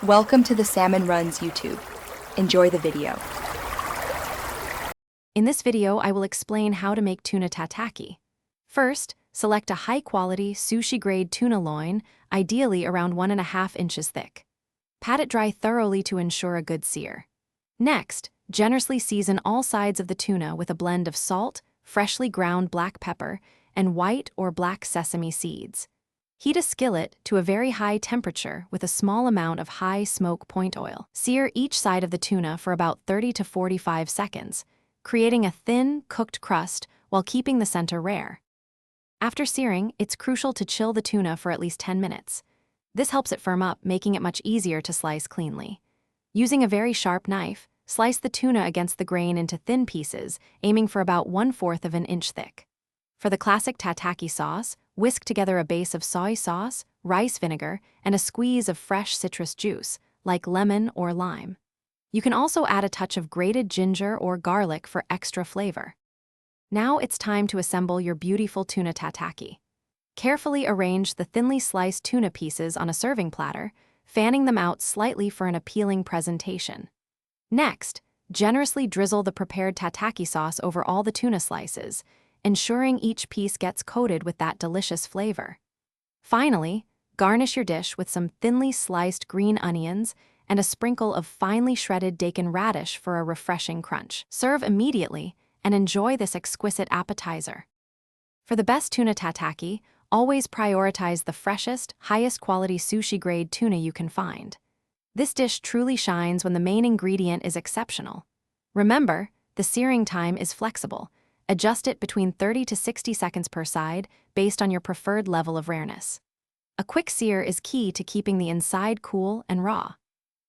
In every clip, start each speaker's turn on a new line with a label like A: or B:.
A: Welcome to the Salmon Runs YouTube. Enjoy the video.
B: In this video, I will explain how to make tuna tataki. First, select a high-quality, sushi-grade tuna loin, ideally around 1.5 inches thick. Pat it dry thoroughly to ensure a good sear. Next, generously season all sides of the tuna with a blend of salt, freshly ground black pepper, and white or black sesame seeds. Heat a skillet to a very high temperature with a small amount of high smoke point oil. Sear each side of the tuna for about 30 to 45 seconds, creating a thin, cooked crust while keeping the center rare. After searing, it's crucial to chill the tuna for at least 10 minutes. This helps it firm up, making it much easier to slice cleanly. Using a very sharp knife, slice the tuna against the grain into thin pieces, aiming for about 1/4 of an inch thick. For the classic tataki sauce, whisk together a base of soy sauce, rice vinegar, and a squeeze of fresh citrus juice, like lemon or lime. You can also add a touch of grated ginger or garlic for extra flavor. Now it's time to assemble your beautiful tuna tataki. Carefully arrange the thinly sliced tuna pieces on a serving platter, fanning them out slightly for an appealing presentation. Next, generously drizzle the prepared tataki sauce over all the tuna slices, ensuring each piece gets coated with that delicious flavor. Finally, garnish your dish with some thinly sliced green onions and a sprinkle of finely shredded daikon radish for a refreshing crunch. Serve immediately and enjoy this exquisite appetizer. For the best tuna tataki, always prioritize the freshest, highest quality sushi-grade tuna you can find. This dish truly shines when the main ingredient is exceptional. Remember, the searing time is flexible. Adjust it between 30 to 60 seconds per side based on your preferred level of rareness. A quick sear is key to keeping the inside cool and raw.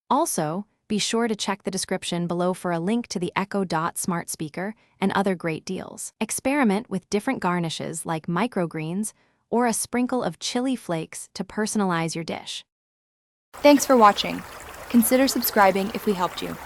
B: Also, be sure to check the description below for a link to the Echo Dot smart speaker and other great deals. Experiment with different garnishes like microgreens or a sprinkle of chili flakes to personalize your dish.
A: Thanks for watching. Consider subscribing if we helped you.